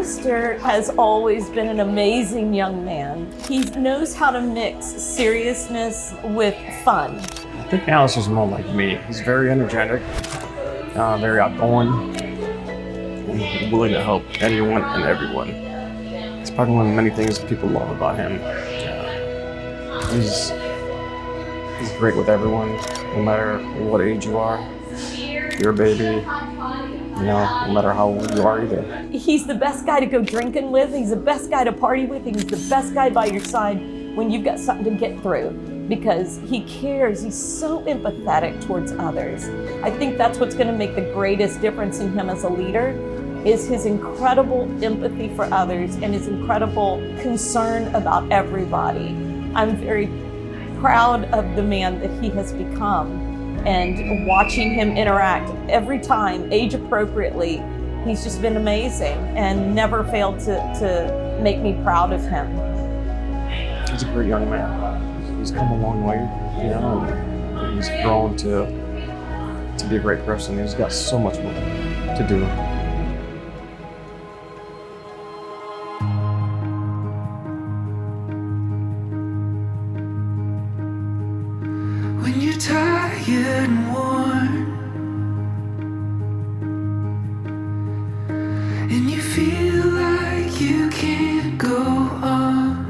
Alistar has always been an amazing young man. He knows how to mix seriousness with fun. I think Alistar's more like me. He's very energetic, very outgoing, and willing to help anyone and everyone. It's probably one of the many things people love about him. He's great with everyone, no matter what age you are. You're a baby. No matter how old you are either. He's the best guy to go drinking with. He's the best guy to party with. He's the best guy by your side when you've got something to get through, because he cares. He's so empathetic towards others. I think that's what's going to make the greatest difference in him as a leader, is his incredible empathy for others and his incredible concern about everybody. I'm very proud of the man that he has become. And watching him interact every time, age appropriately, he's just been amazing and never failed to make me proud of him. He's a great young man. He's come a long way, and he's grown to be a great person. He's got so much more to do. When you're tired and worn, and you feel like you can't go on,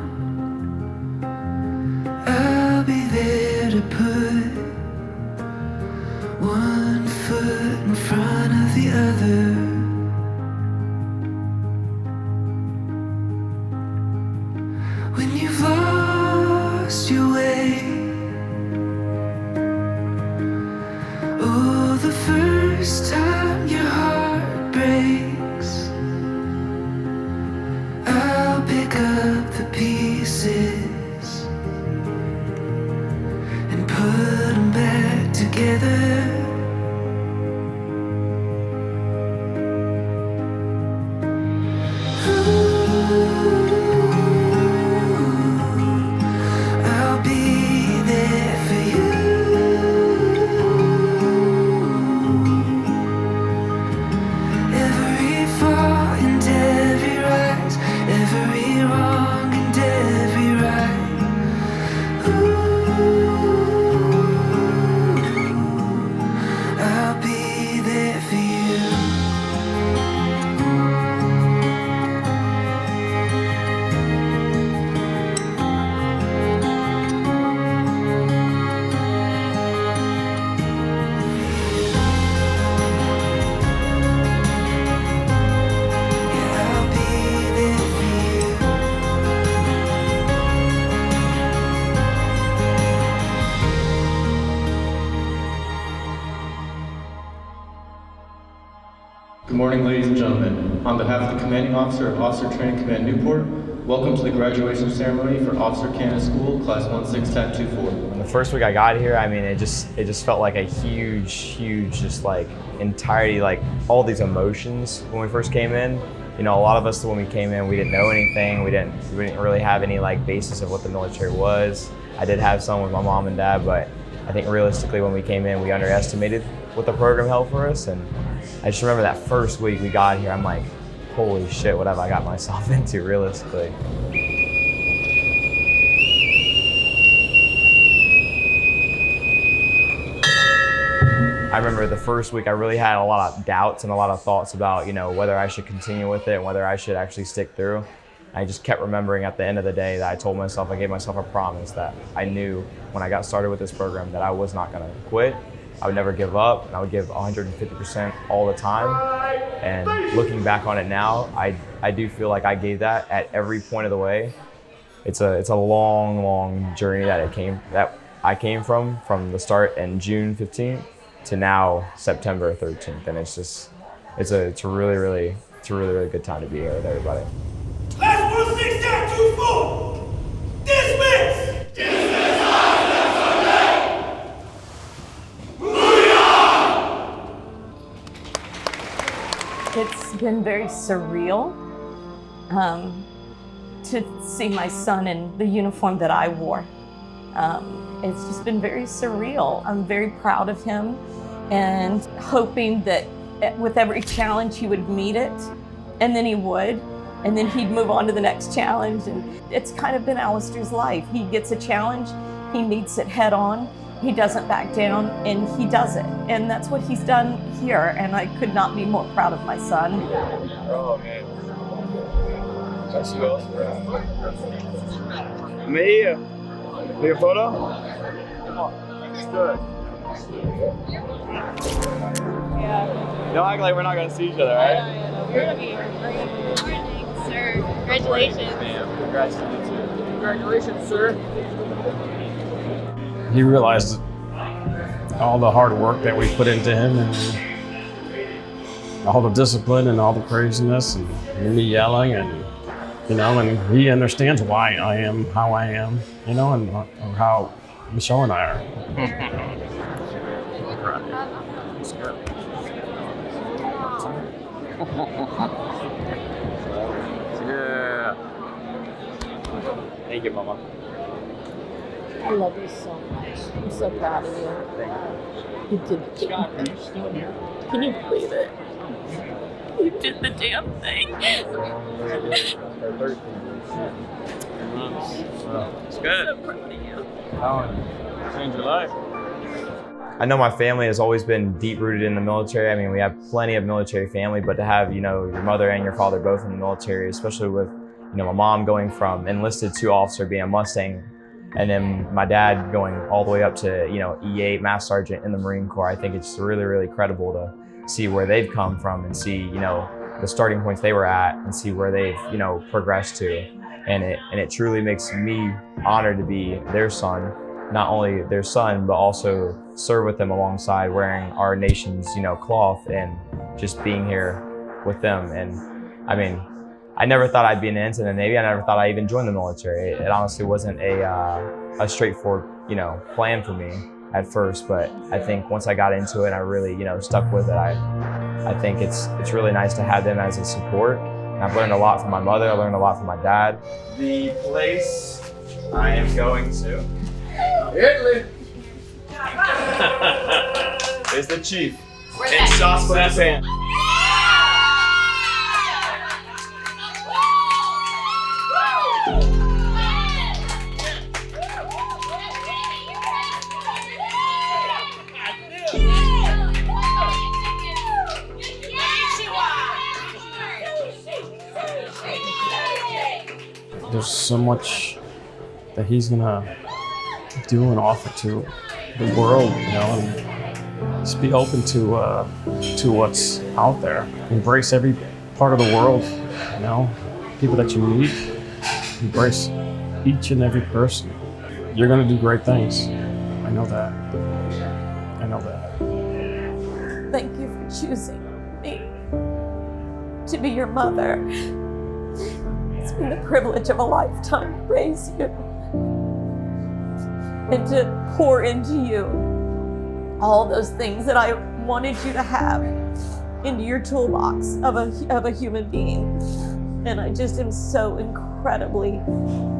I'll be there to put one foot in front of the other. When you've lost your way, oh, the first time your heart breaks, I'll pick up the pieces and put them back together. I'll be there for you. Every fall and every rise, every wrong and every right. I'll be there for you. I'll be there for you. Good morning, ladies and gentlemen. On behalf of the Commanding Officer of Officer Training Command Newport, welcome to the graduation ceremony for Officer Canon School, Class 16-24. When the first week I got here, I mean, it just felt like a huge, just like entirety, like all these emotions when we first came in. You know, a lot of us when we came in, we didn't know anything. We didn't really have any like basis of what the military was. I did have some with my mom and dad, but I think realistically when we came in, we underestimated what the program held for us. And I just remember that first week we got here, I'm like, holy shit, what have I got myself into, realistically? I remember the first week I really had a lot of doubts and a lot of thoughts about, you know, whether I should continue with it and whether I should actually stick through. I just kept remembering at the end of the day that I told myself, I gave myself a promise that I knew when I got started with this program that I was not gonna quit. I would never give up, and I would give 150% all the time. And looking back on it now, I do feel like I gave that at every point of the way. It's a long journey that I came from the start in June 15th to now September 13th, and it's a really good time to be here with everybody. Class 16-24, dismiss! It's been very surreal to see my son in the uniform that I wore. It's just been very surreal. I'm very proud of him and hoping that with every challenge he would meet it, and then he would. and then he'd move on to the next challenge. And it's kind of been Alistar's life. He gets a challenge, he meets it head on, he doesn't back down, and he does it. And that's what he's done here, and I could not be more proud of my son. Oh, man. That's you. Me? Take a photo? Come on. It's good. Yeah. Don't act like we're not going to see each other, right? We're gonna be here. Good morning, sir. Congratulations. Ma'am, congrats to you too. Congratulations, sir. He realized all the hard work that we put into him and all the discipline and all the craziness and me yelling and, you know, and he understands why I am how I am, you know, and how Michelle and I are. It's good. Yeah. Thank you, Mama. I love you so much. I'm so proud of you. You did the damn thing. Can you believe it? You did the damn thing. It's good. I'm so proud of you. Change your life. I know my family has always been deep rooted in the military. I mean, we have plenty of military family, but to have, you know, your mother and your father both in the military, especially with, you know, my mom going from enlisted to officer being a Mustang, and then my dad going all the way up to, you know, E8 Master Sergeant in the Marine Corps. I think it's really, really credible to see where they've come from and see, you know, the starting points they were at and see where they've, you know, progressed to. And it truly makes me honored to be their son, not only their son, but also serve with them alongside wearing our nation's, you know, cloth and just being here with them. And I mean, I never thought I'd be an ensign in the Navy. I never thought I'd even join the military. It honestly wasn't a straightforward, you know, plan for me at first, but I think once I got into it and I really, you know, stuck with it, I think it's really nice to have them as a support. And I've learned a lot from my mother. I learned a lot from my dad. The place I am going to is the chief in sauce for that band. There's so much that he's gonna do and offer to the world, you know, and just be open to what's out there. Embrace every part of the world, you know, people that you meet. Embrace each and every person. You're gonna do great things. I know that. I know that. Thank you for choosing me to be your mother. It's been the privilege of a lifetime to raise you and to pour into you all those things that I wanted you to have into your toolbox of a human being. And I just am so incredibly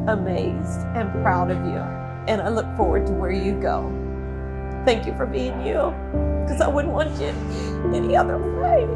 amazed and proud of you. And I look forward to where you go. Thank you for being you, because I wouldn't want you any other way.